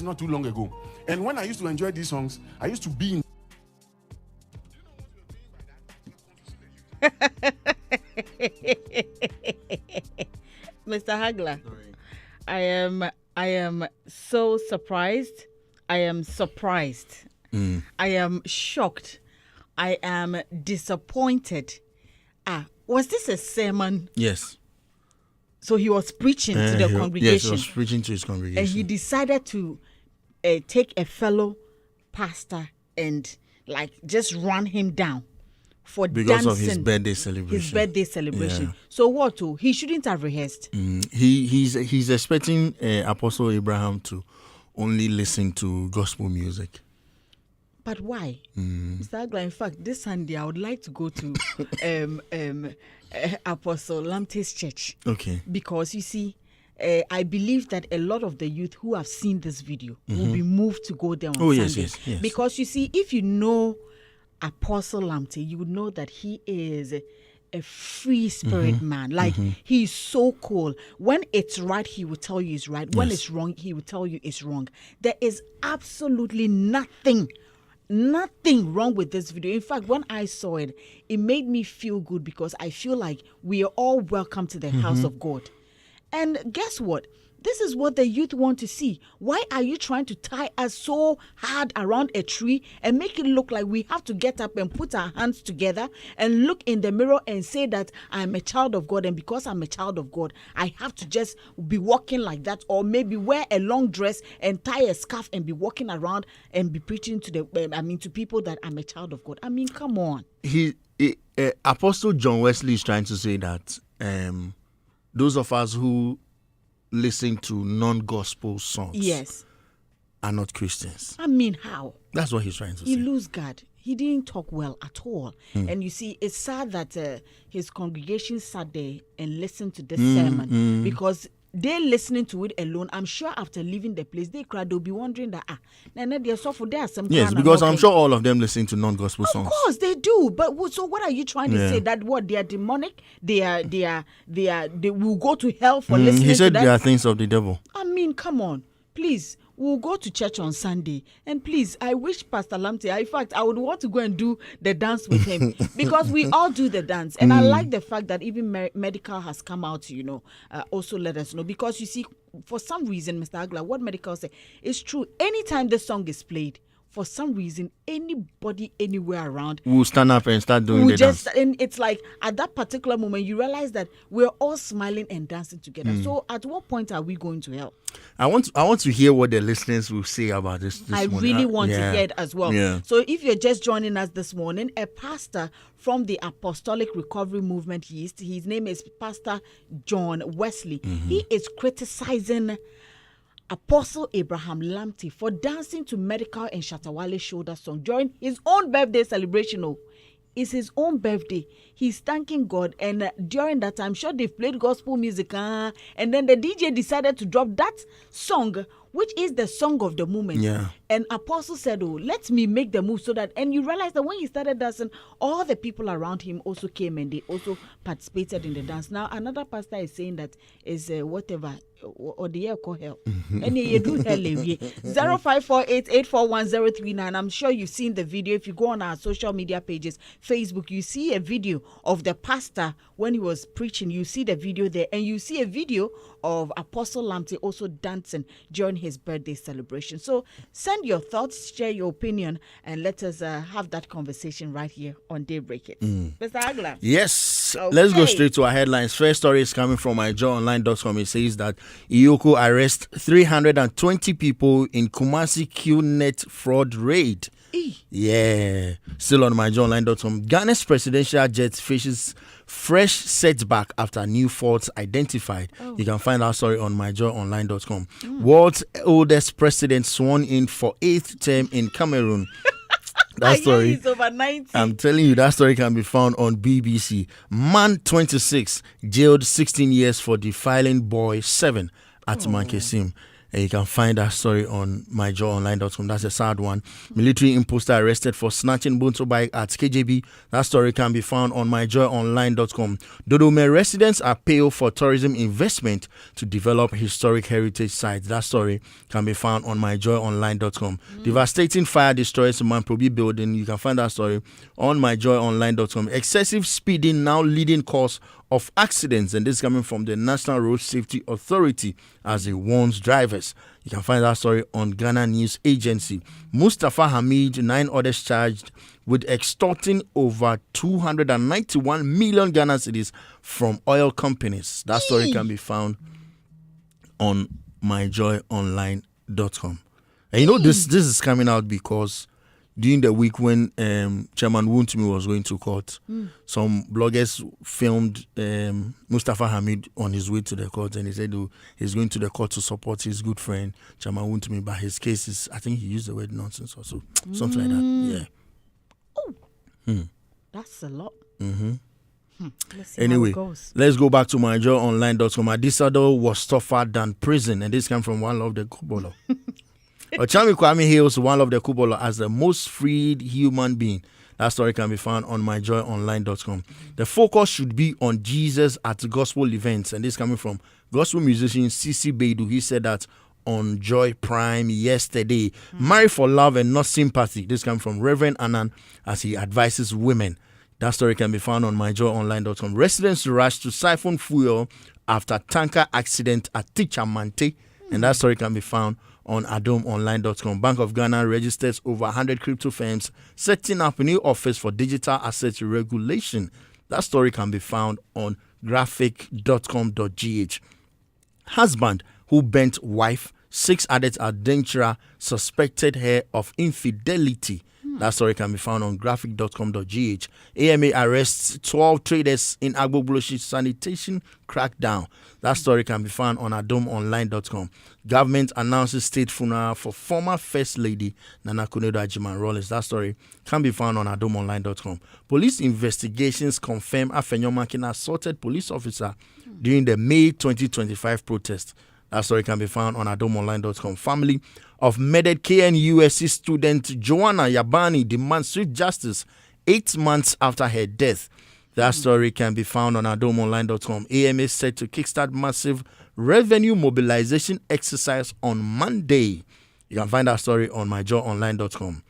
not too long ago. And when I used to enjoy these songs, I used to be in. Mr. Hagler, I am so surprised. I am surprised. I am shocked. I am disappointed. Was this a sermon? Yes. So he was preaching to the congregation. Yes, he was preaching to his congregation. And he decided to take a fellow pastor and just run him down for because dancing of his birthday celebration. Yeah. So what? He shouldn't have rehearsed. He's expecting Apostle Abraham to only listen to gospel music. But why? Mr. Agla, in fact, this Sunday I would like to go to Apostle Lamptey's church. Okay. Because you see, I believe that a lot of the youth who have seen this video will be moved to go there on Sunday. Yes. Because you see, if you know Apostle Lamptey, you would know that he is a free spirit man. He's so cool. When it's right, he will tell you it's right. When it's wrong, he will tell you it's wrong. There is absolutely nothing wrong with this video. In fact, when I saw it, it made me feel good because I feel like we are all welcome to the house of God. And guess what? This is what the youth want to see. Why are you trying to tie us so hard around a tree and make it look like we have to get up and put our hands together and look in the mirror and say that I'm a child of God, and because I'm a child of God, I have to just be walking like that, or maybe wear a long dress and tie a scarf and be walking around and be preaching to to people that I'm a child of God. I mean, come on. Apostle John Wesley is trying to say that those of us who listen to non-gospel songs are not Christians. I mean, how? That's what he's trying to say. He lose God. He didn't talk well at all. And you see, it's sad that his congregation sat there and listened to this sermon because they listening to it alone. I'm sure after leaving the place, they'll be wondering that yes, because I'm sure all of them listen to non-gospel songs. Of course they do. But so what are you trying to say? That what they are demonic? They will go to hell for listening to that? He said they are things of the devil. I mean, come on, please. We'll go to church on Sunday. And please, I wish Pastor Lamptey, in fact, I would want to go and do the dance with him because we all do the dance. And I like the fact that even Medikal has come out to, also let us know. Because you see, for some reason, Mr. Agla, what Medikal say is true. Anytime the song is played, for some reason, anybody anywhere around will stand up and start doing the dance. And it's like at that particular moment, you realize that we're all smiling and dancing together. So at what point are we going to hell? I want to hear what the listeners will say about this I morning. really want to hear it as well. Yeah. So if you're just joining us this morning, a pastor from the Apostolic Recovery Movement, Yeast, his name is Pastor John Wesley. He is criticizing Apostle Abraham Lamptey for dancing to Medikal and Shatta shoulder song during his own birthday celebration. It's his own birthday. He's thanking God, and during that time, I'm sure they've played gospel music, and then the DJ decided to drop that song, which is the song of the moment. Yeah. And Apostle said, let me make the move so that, and you realize that when he started dancing, all the people around him also came and they also participated in the dance. Now, another pastor is saying that is whatever, or the year call hell. And you do hell. 0548841039. I'm sure you've seen the video. If you go on our social media pages, Facebook, you see a video of the pastor when he was preaching. You see the video there, and you see a video of Apostle Lamptey also dancing during his birthday celebration. So send your thoughts, share your opinion, and let us have that conversation right here on Daybreak It. Mr. Agla. Yes. Okay. Let's go straight to our headlines. First story is coming from myjoyonline.com. It says that Iyoko arrests 320 people in Kumasi QNet fraud raid. Yeah. Still on myjoyonline.com. Ghana's presidential jet faces fresh setback after new faults identified. You can find our story on myjoyonline.com. World's oldest president sworn in for 8th term in Cameroon. That story, he's over 90. I'm telling you, that story can be found on BBC. Man 26 jailed 16 years for defiling boy 7 at Mankesim. And you can find that story on myjoyonline.com. That's a sad one. Military imposter arrested for snatching motorbike at KJB. That story can be found on myjoyonline.com. Dodome residents appeal for tourism investment to develop historic heritage sites. That story can be found on myjoyonline.com. Devastating fire destroys Manprobi building. You can find that story on myjoyonline.com. Excessive speeding now leading cause of accidents, and this is coming from the National Road Safety Authority as it warns drivers. You can find that story on Ghana News Agency. Mustafa Hamid, 9 others charged with extorting over 291 million Ghana cedis from oil companies. That story can be found on myjoyonline.com. And you know this is coming out because during the week when Chairman Wuntumi was going to court, some bloggers filmed Mustafa Hamid on his way to the court, and he said he's going to the court to support his good friend Chairman Wuntumi, but his case is, I think he used the word nonsense or so, something like that. Yeah. That's a lot. Let's see Anyway, how it goes. let's go back to myjoyonline.com. Adisado was tougher than prison, and this came from One Love the Kubolo. Ochami Kwame hails One Love the Kubolo as the most freed human being. That story can be found on myjoyonline.com. The focus should be on Jesus at gospel events, and this coming from gospel musician Sisi Beidu. He said that on Joy Prime yesterday. Marry for love and not sympathy. This comes from Reverend Annan as he advises women. That story can be found on myjoyonline.com. Residents rush to siphon fuel after tanker accident at Tichamante, and that story can be found on adomonline.com. Bank of Ghana registers over 100 crypto firms setting up a new office for digital assets regulation. That story can be found on graphic.com.gh. Husband who bent wife, 6 added at Denchira, suspected her of infidelity. That story can be found on graphic.com.gh. AMA arrests 12 traders in Agbogboshi sanitation crackdown. That story can be found on adomonline.com. Government announces state funeral for former First Lady Nana Kunedo Ajiman-Rawlings. That story can be found on adomonline.com. Police investigations confirm Afenyomakin assaulted police officer during the May 2025 protest. That story can be found on adomonline.com. Family of murdered KNUSC student Joanna Yabani demands swift justice 8 months after her death. That story can be found on adomonline.com. AMA is set to kickstart massive revenue mobilization exercise on Monday. You can find that story on myjoyonline.com.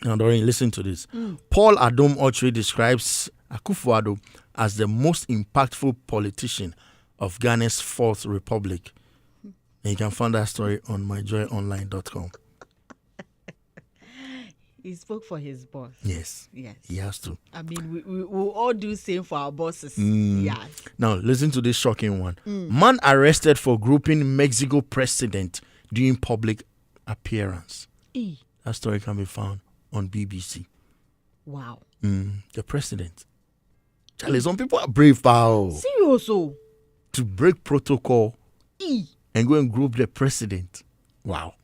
Now, Doreen, listen to this. Paul Adom Ochre describes Akufo-Addo as the most impactful politician of Ghana's Fourth Republic. And you can find that story on myjoyonline.com. He spoke for his boss. Yes. Yes. He has to. I mean, we all do same for our bosses. Yes. Now, listen to this shocking one. Man arrested for groping Mexico president during public appearance. That story can be found on BBC. Wow. The president. Charlie, some people are brave, pal. Seriously. To break protocol and go and group the president. Wow.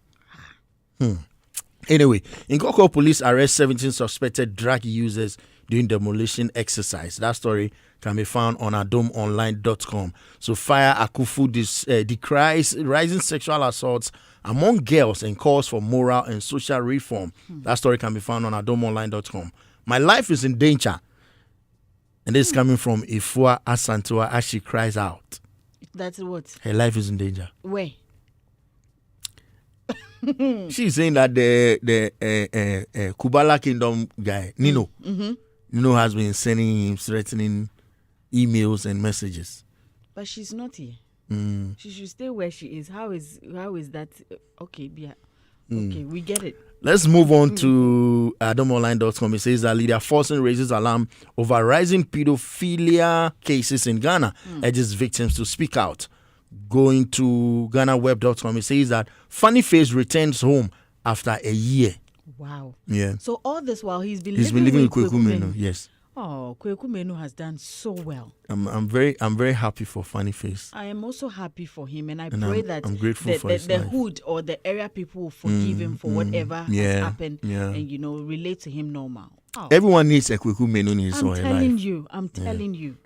Anyway, in Nkoko, police arrest 17 suspected drug users during demolition exercise. That story can be found on adomonline.com. So Fire Akufu decries rising sexual assaults among girls and calls for moral and social reform. That story can be found on adomonline.com. My life is in danger. And this is coming from Ifua Asantua as she cries out. That's what? Her life is in danger. Where? She's saying that the Kubala Kingdom guy, Nino, Nino has been sending him threatening emails and messages. But she's not here. She should stay where she is. How is that? Okay, yeah. Okay, we get it. Let's move on to adomonline.com. It says that leader Forson raises alarm over rising pedophilia cases in Ghana, urges victims to speak out. Going to GhanaWeb.com, it says that Funny Face returns home after a year. Wow. Yeah. So all this while he's been living with Kweku Menu. Yes. Oh, Kweku Menu has done so well. I'm very happy for Funny Face. I am also happy for him, and I pray that I'm grateful for his the life. hood or the area people will forgive him for whatever has happened, and relate to him normal. Oh. Everyone needs a Kweku Menu in his life. I'm telling you.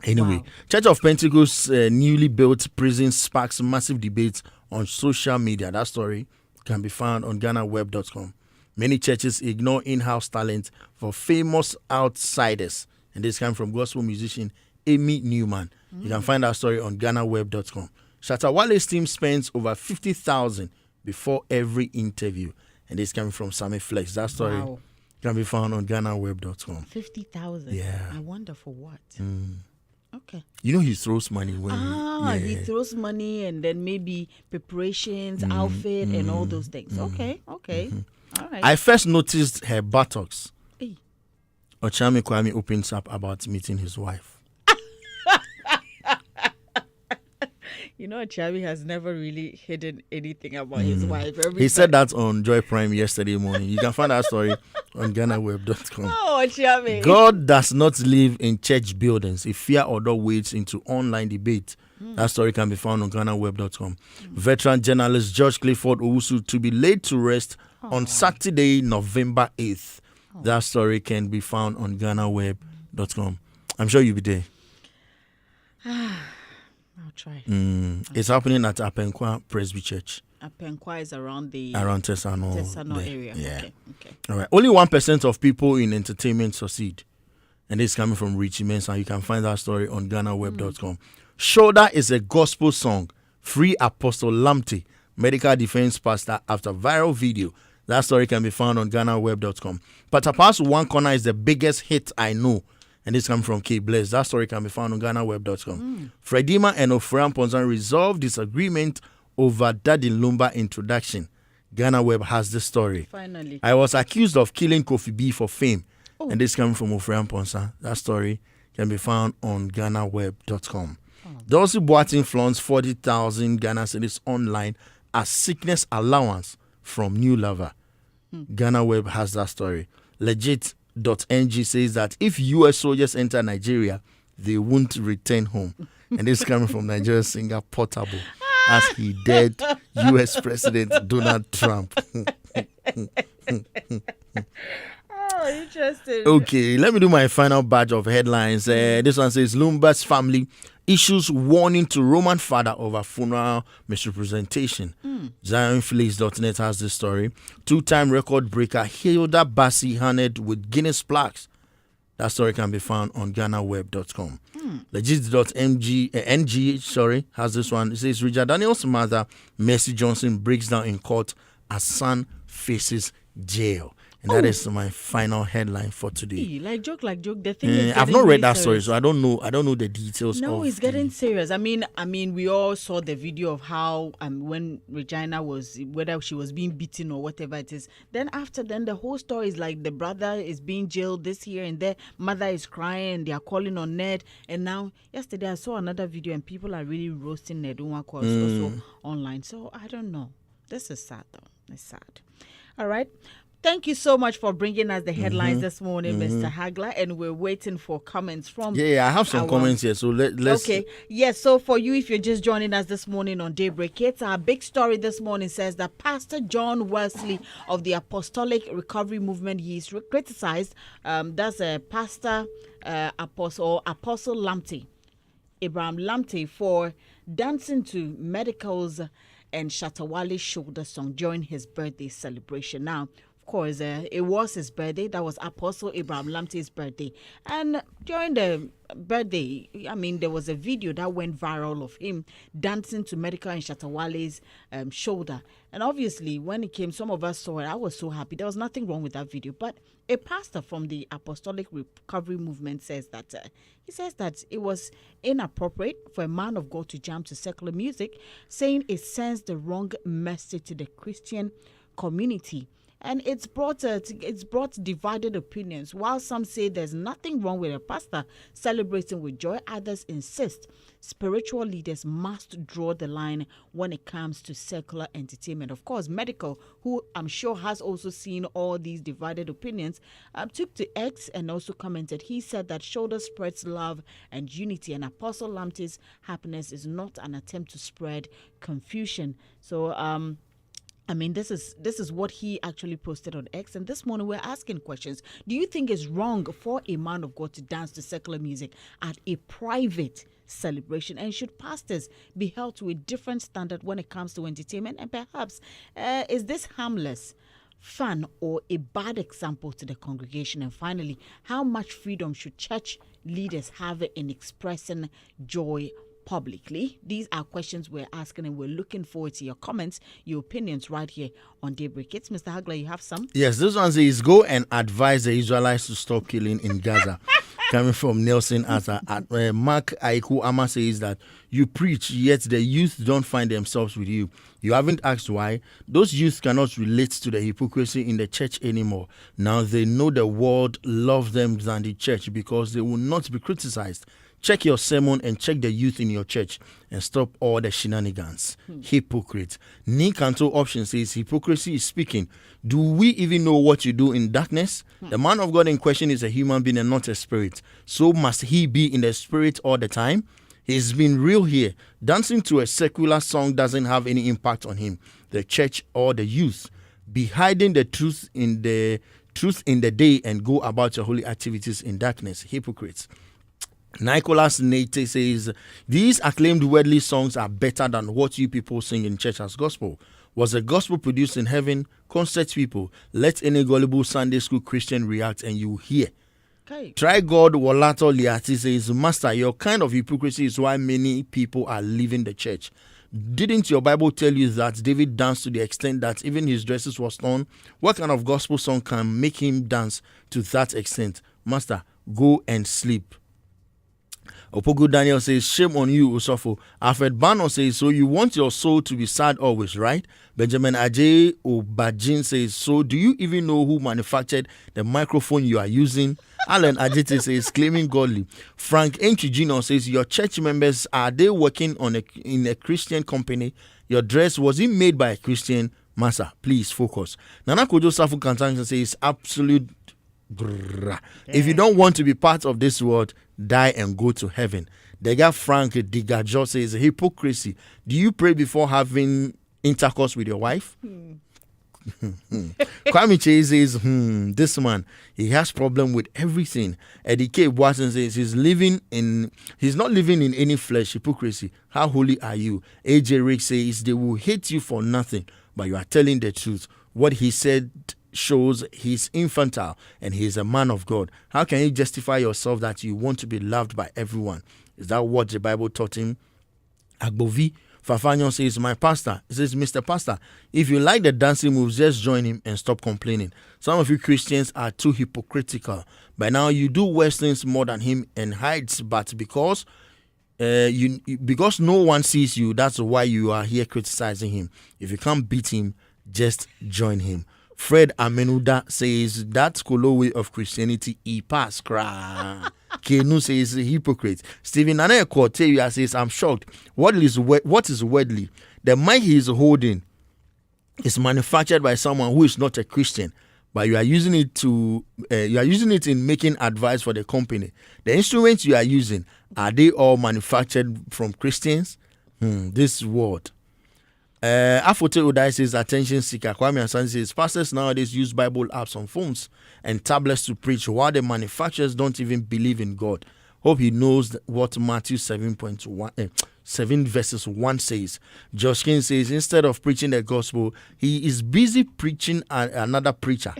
Anyway, Wow. Church of Pentecost newly built prison sparks massive debates on social media. That story can be found on GhanaWeb.com. Many churches ignore in-house talent for famous outsiders. And this came from gospel musician Amy Newman. You can find that story on GhanaWeb.com. Shatta Wale's team spends over 50,000 before every interview. And this came from Sammy Flex. That story Wow. can be found on GhanaWeb.com. 50,000. Yeah. I wonder for what. Okay. You know he throws money when He throws money and then maybe preparations, outfit, and all those things. Okay. All right. I first noticed her buttocks. Hey. Ochami Kwame opens up about meeting his wife. You know, Chavi has never really hidden anything about his wife. He said that on Joy Prime yesterday morning. You can find that story on GhanaWeb.com. Oh, Chavi. God does not live in church buildings. If fear or doubt wades into online debate. That story can be found on GhanaWeb.com. Veteran journalist George Clifford Owusu to be laid to rest on Saturday, November 8th. That story can be found on GhanaWeb.com. I'm sure you'll be there. I'll try. It's happening at Apenkwa Presby Church. Apenkwa is around Tesano area. Yeah. Okay. All right. Only 1% of people in entertainment succeed. And this is coming from Richie Mensah. You can find that story on GhanaWeb.com. Shoulder is a gospel song. Free Apostle Lamptey, medical defense pastor, after viral video. That story can be found on GhanaWeb.com. Patapa's One Corner is the biggest hit I know. And this comes from K Bless. That story can be found on GhanaWeb.com. Fredima and Ofram Ponzan resolved disagreement over Daddy Lumba introduction. GhanaWeb has this story. Finally. I was accused of killing Kofi B for fame. And this comes from Ofram Ponzan. That story can be found on GhanaWeb.com. Dulcie Boating flaunts 40,000 Ghana cedis online as sickness allowance from new lover. GhanaWeb has that story. Legit.ng says that if US soldiers enter Nigeria, they won't return home. And this is coming from Nigerian singer Portable as he dead US President Donald Trump. Oh, interesting. Okay, let me do my final batch of headlines. This one says Lumba's family issues warning to Roman father over funeral misrepresentation. ZionFlix.net has this story. Two-time record breaker Hilda Bassi honored with Guinness plaques. That story can be found on GhanaWeb.com. Legit.ng has this one. It says Richard Daniels' mother, Mercy Johnson, breaks down in court as son faces jail. And that is my final headline for today. Like joke. The thing is, I've not read really that serious. story, so I don't know the details. No, it's getting serious. I mean, we all saw the video of how when Regina was, whether she was being beaten or whatever it is. Then the whole story is like the brother is being jailed this here and there. Mother is crying. They are calling on Ned. And now, yesterday I saw another video and people are really roasting Ned also online. So I don't know. This is sad though. It's sad. All right. Thank you so much for bringing us the headlines this morning, Mr. Hagler, and we're waiting for comments from. Yeah, I have some comments here, so let's. Okay, yes. So for you, if you're just joining us this morning on Daybreak Hits, our big story this morning says that Pastor John Wesley of the Apostolic Recovery Movement Yeast criticized. That's a pastor, Apostle Lamptey, Abraham Lamptey, for dancing to Medikal and Shatta shoulder song during his birthday celebration. Now, of course, it was his birthday. That was Apostle Abraham Lamptey's birthday. And during the birthday, there was a video that went viral of him dancing to Medikal and Shatta shoulder. And obviously, when it came, some of us saw it. I was so happy. There was nothing wrong with that video. But a pastor from the Apostolic Recovery Movement says that it was inappropriate for a man of God to jam to secular music, saying it sends the wrong message to the Christian community. And it's brought divided opinions. While some say there's nothing wrong with a pastor celebrating with joy, others insist spiritual leaders must draw the line when it comes to secular entertainment. Of course, Medikal, who I'm sure has also seen all these divided opinions, took to X and also commented. He said that shoulder spreads love and unity, and Apostle Lamptey's happiness is not an attempt to spread confusion. So, I mean, this is what he actually posted on X. And this morning we're asking questions. Do you think it's wrong for a man of God to dance to secular music at a private celebration? And should pastors be held to a different standard when it comes to entertainment? And perhaps, is this harmless fun or a bad example to the congregation? And finally, how much freedom should church leaders have in expressing joy publicly? These are questions we're asking, and we're looking forward to your comments, your opinions right here on Daybreak Hits. Mr. Hagler, you have some? Yes, this one says, go and advise the Israelites to stop killing in Gaza. Coming from Nelson Asa. Mark Aiku Ama says that you preach, yet the youth don't find themselves with you. You haven't asked why. Those youth cannot relate to the hypocrisy in the church anymore. Now they know the world loves them than the church because they will not be criticized. Check your sermon and check the youth in your church and stop all the shenanigans. Hypocrite. Nikanto option says hypocrisy is speaking. Do we even know what you do in darkness? The man of God in question is a human being and not a spirit. So must he be in the spirit all the time? He's been real here. Dancing to a secular song doesn't have any impact on him, the church, or the youth. Be hiding the truth in the day and go about your holy activities in darkness. Hypocrites. Nicholas Nate says, these acclaimed worldly songs are better than what you people sing in church as gospel. Was the gospel produced in heaven? Concert people, let any gullible Sunday school Christian react and you hear. Okay. Try God Walato Liati says, Master, your kind of hypocrisy is why many people are leaving the church. Didn't your Bible tell you that David danced to the extent that even his dresses was torn? What kind of gospel song can make him dance to that extent? Master, go and sleep. Opogo Daniel says, shame on you, Osofo. Alfred Bano says, so you want your soul to be sad always, right? Benjamin Ajay Obajin says, so do you even know who manufactured the microphone you are using? Alan Ajite says, claiming godly. Frank Enchijino says, your church members, are they working in a Christian company? Your dress, was it made by a Christian? Master, please focus. Nana Kojo Safu Kantangan says, absolute brrr. If you don't want to be part of this world, die and go to heaven. The guy Frank Digajo says, hypocrisy. Do you pray before having intercourse with your wife? Kwame Che says, this man, he has problem with everything. Eddie K. Watson says, he's not living in any flesh. Hypocrisy. How holy are you? AJ Rick says, they will hate you for nothing, but you are telling the truth. What he said shows he's infantile and he's a man of God. How can you justify yourself that you want to be loved by everyone? Is that what the Bible taught him? Agbovi Fafanyon says, my pastor, he says, Mr. Pastor, if you like the dancing moves, just join him and stop complaining. Some of you Christians are too hypocritical. By now you do worse things more than him and hides, but because no one sees you, that's why you are here criticizing him. If you can't beat him, just join him. Fred Amenuda says, that Kolo way of Christianity, he pass cry. Kenu says, hypocrite. Stephen Nane Corteria says, I'm shocked. What is worldly? The mic he is holding is manufactured by someone who is not a Christian, but you are using it in making advice for the company. The instruments you are using, are they all manufactured from Christians? This word. Afote Udai says, attention seeker. Kwame Asan says, pastors nowadays use Bible apps on phones and tablets to preach, while the manufacturers don't even believe in God. Hope he knows what Matthew 7 verses 1 says. Josh King says, instead of preaching the gospel, he is busy preaching another preacher.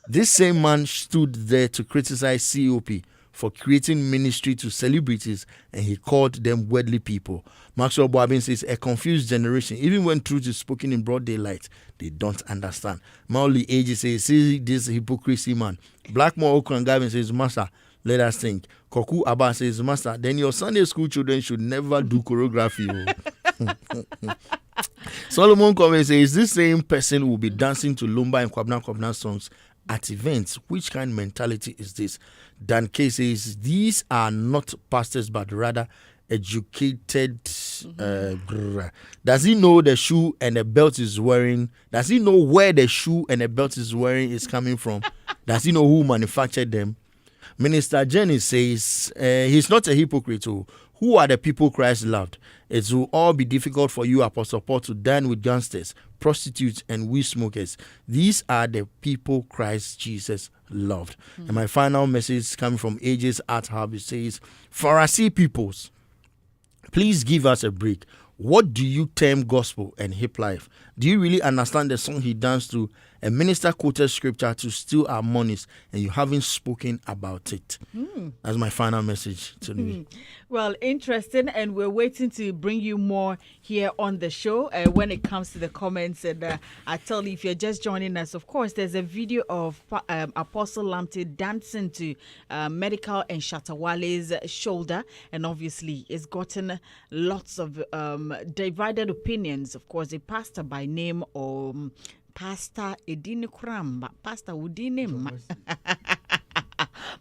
This same man stood there to criticize COP for creating ministry to celebrities, and he called them worldly people. Maxwell Boabin says, a confused generation, even when truth is spoken in broad daylight, they don't understand. Mauli Age says, see this hypocrisy, man. Blackmore Okran says, Master, let us think. Koku Abba says, Master, then your Sunday school children should never do choreography. Solomon Kome says, this same person will be dancing to Lumba and Kwabna songs at events. Which kind of mentality is this? Dan K says, these are not pastors, but rather educated. Does he know the shoe and the belt is wearing? Does he know where the shoe and the belt is wearing is coming from? Does he know who manufactured them? Minister Jenny says, he's not a hypocrite. Who are the people Christ loved? It will all be difficult for you, Apostle Paul, to dine with gangsters, prostitutes, and weed smokers. These are the people Christ Jesus loved. And my final message coming from Ages Art Hub, it says, Pharisee peoples, please give us a break. What do you term gospel and hip life? Do you really understand the song he danced to? A minister quoted scripture to steal our monies, and you haven't spoken about it. That's my final message to you. Well, interesting, and we're waiting to bring you more here on the show when it comes to the comments. And I tell you, if you're just joining us, of course, there's a video of Apostle Lamptey dancing to Medikal and Shatta Wale's shoulder, and obviously it's gotten lots of divided opinions. Of course, a pastor by name Pastor Edine Kuramba, Pastor Udine,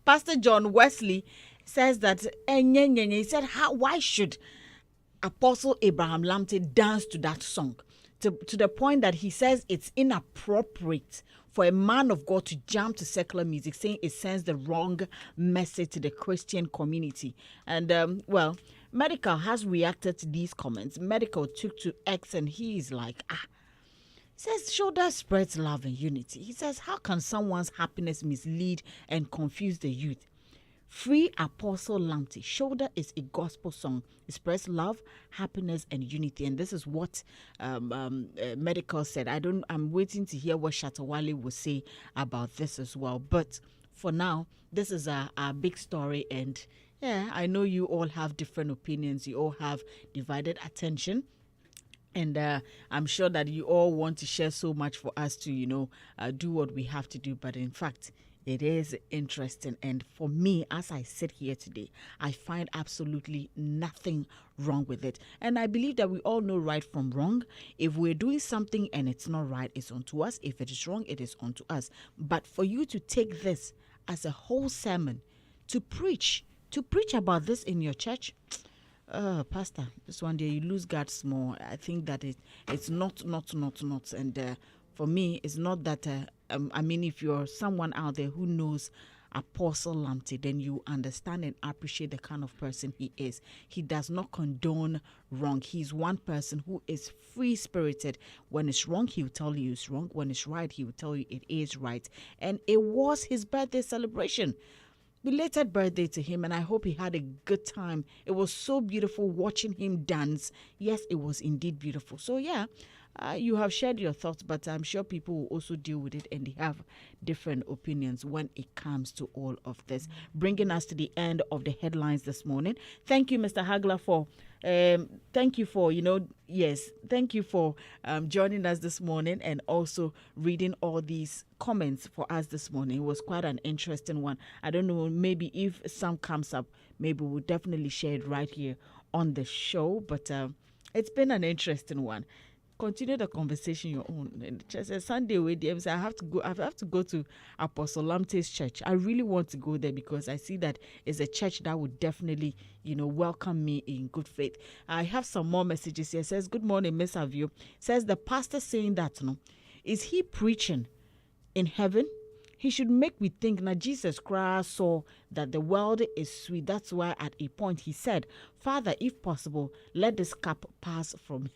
Pastor John Wesley says that he said, why should Apostle Abraham Lamptey dance to that song? To the point that he says it's inappropriate for a man of God to jump to secular music, saying it sends the wrong message to the Christian community. And Medikal has reacted to these comments. Medikal took to X and he is like, says shoulder spreads love and unity. He says, how can someone's happiness mislead and confuse the youth? Free Apostle Lamptey. Shoulder is a gospel song. It spreads love, happiness, and unity. And this is what Medikal said. I'm waiting to hear what Shatta Wale will say about this as well. But for now, this is a big story. And yeah, I know you all have different opinions. You all have divided attention. And I'm sure that you all want to share so much for us to, do what we have to do. But in fact, it is interesting. And for me, as I sit here today, I find absolutely nothing wrong with it. And I believe that we all know right from wrong. If we're doing something and it's not right, it's onto us. If it is wrong, it is onto us. But for you to take this as a whole sermon, to preach about this in your church, Pastor, this one day you lose God small. I think that it's not. And for me, it's not that, if you're someone out there who knows Apostle Lamptey, then you understand and appreciate the kind of person he is. He does not condone wrong. He's one person who is free-spirited. When it's wrong, he will tell you it's wrong. When it's right, he will tell you it is right. And it was his birthday celebration. Belated birthday to him, and I hope he had a good time. It was so beautiful watching him dance. Yes, it was indeed beautiful. So yeah, you have shared your thoughts, but I'm sure people will also deal with it, and they have different opinions when it comes to all of this. Bringing us to the end of the headlines this morning. Thank you, Mr. Hagler, for thank you for joining us this morning and also reading all these comments for us this morning. It was quite an interesting one. I don't know, maybe if some comes up, maybe we'll definitely share it right here on the show. But it's been an interesting one. Continue the conversation your own. And just a Sunday with them, I have to go to Apostle Lamptey's church. I really want to go there because I see that it's a church that would definitely, welcome me in good faith. I have some more messages here. It says, good morning, Miss Avio. Says the pastor saying that, is he preaching in heaven? He should make me think. Now Jesus Christ saw that the world is sweet. That's why at a point he said, Father, if possible, let this cup pass from me.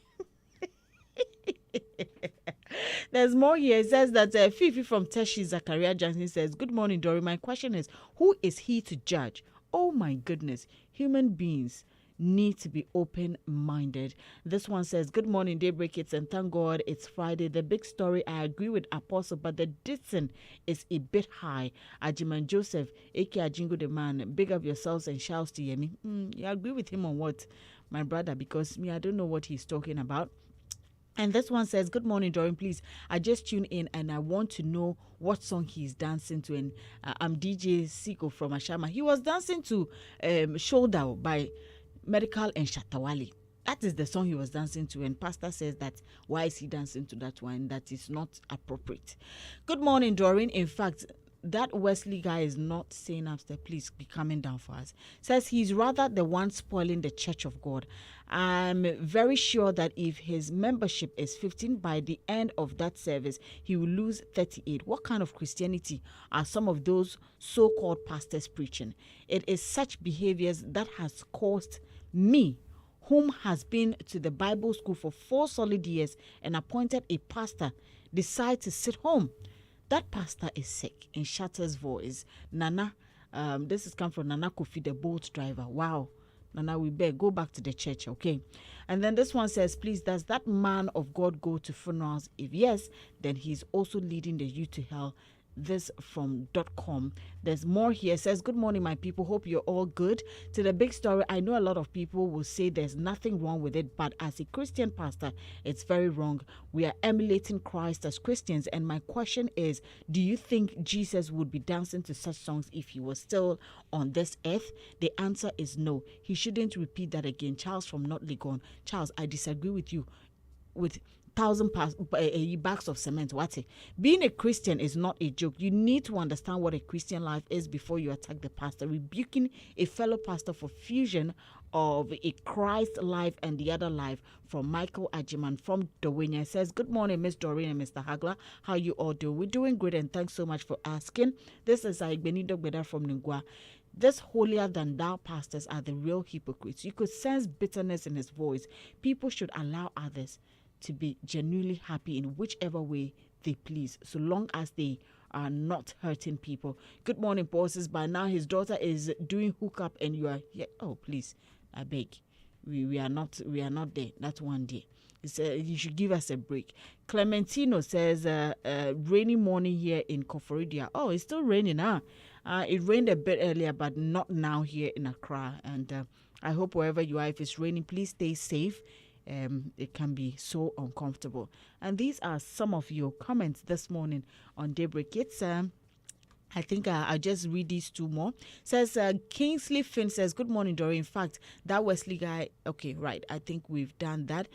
There's more here. It says that Fifi from Teshi Zachariah Johnson says, good morning, Doreen. My question is, who is he to judge? Oh my goodness. Human beings need to be open-minded. This one says, good morning, Daybreak Kids, and thank God it's Friday. The big story, I agree with Apostle, but the distance is a bit high. Ajiman Joseph, Eke Ajingo the man, big up yourselves and shouts to Yemi. You agree with him on what, my brother? Because I don't know what he's talking about. And this one says, good morning, Doreen. Please, I just tuned in and I want to know what song he's dancing to. And I'm DJ Siko from Ashama. He was dancing to Shoulder by Medikal and Shatta Wale. That is the song he was dancing to. And Pastor says that why is he dancing to that one? That is not appropriate. Good morning, Doreen. In fact, that Wesley guy is not saying upstairs, please be coming down for us. Says he's rather the one spoiling the church of God. I'm very sure that if his membership is 15, by the end of that service, he will lose 38. What kind of Christianity are some of those so-called pastors preaching? It is such behaviors that has caused me whom has been to the Bible school for 4 solid years and appointed a pastor, decide to sit home. That pastor is sick. In Shatta's voice, Nana, this is come from Nana Kofi, the boat driver. Wow. Nana, we better go back to the church, okay? And then this one says, please, does that man of God go to funerals? If yes, then he's also leading the youth to hell. This from .com. There's more here. It says, good morning, my people. Hope you're all good. To the big story, I know a lot of people will say there's nothing wrong with it, but as a Christian pastor, it's very wrong. We are emulating Christ as Christians, and my question is, do you think Jesus would be dancing to such songs if he was still on this earth? The answer is no. He shouldn't repeat that again. Charles from Not Legon. Charles, I disagree with you. With 1,000 bags of cement. What's it? Being a Christian is not a joke. You need to understand what a Christian life is before you attack the pastor. Rebuking a fellow pastor for fusion of a Christ life and the other life, from Michael Ajiman from Dowenya. Says, good morning, Miss Doreen and Mr. Hagler. How you all doing? We're doing great, and thanks so much for asking. This is Benido Beda from Ningwa. This holier than thou pastors are the real hypocrites. You could sense bitterness in his voice. People should allow others to be genuinely happy in whichever way they please, so long as they are not hurting people. Good morning, bosses. By now, his daughter is doing hookup, and you are here. Oh, please, I beg. We are not there. That's one day. You should give us a break. Clementino says, rainy morning here in Koforidia. Oh, it's still raining, huh? It rained a bit earlier, but not now here in Accra. And I hope wherever you are, if it's raining, please stay safe. It can be so uncomfortable. And these are some of your comments this morning on Daybreak. It's I think I'll just read these 2 more. Says Kingsley Finn says, good morning, Dory. In fact, that Wesley guy, okay, right. I think we've done that.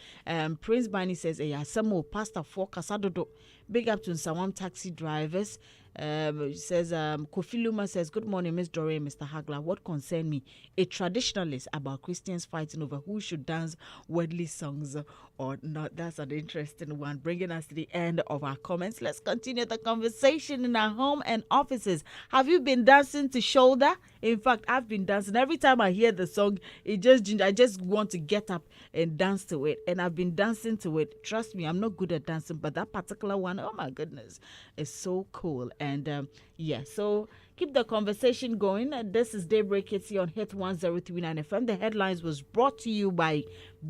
Prince Barney says, some more Pastor for Casadodo. Big up to Nsawam taxi drivers. Says Kofi Luma says, good morning, Miss Dory and Mr. Hagler. What concern me? A traditionalist about Christians fighting over who should dance worldly songs or not. That's an interesting one. Bringing us to the end of our comments. Let's continue the conversation in our home and offices. Have you been dancing to Shoulder? In fact, I've been dancing. Every time I hear the song, I just want to get up and dance to it. And I've been dancing to it. Trust me, I'm not good at dancing, but that particular one, oh my goodness, is so cool. And so keep the conversation going. This is Daybreak Hitz on Hit 1039 FM. The headlines was brought to you by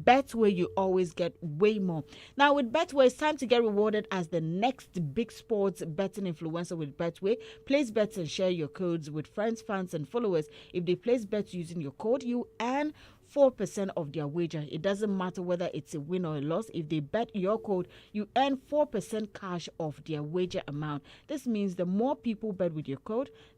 Betway. You always get way more. Now with Betway, it's time to get rewarded as the next big sports betting influencer with Betway. Place bets and share your codes with friends, fans, and followers. If they place bets using your code, you earn 4% of their wager. It doesn't matter whether it's a win or a loss. If they bet your code, you earn 4% cash of their wager amount. This means the more people bet with your code, the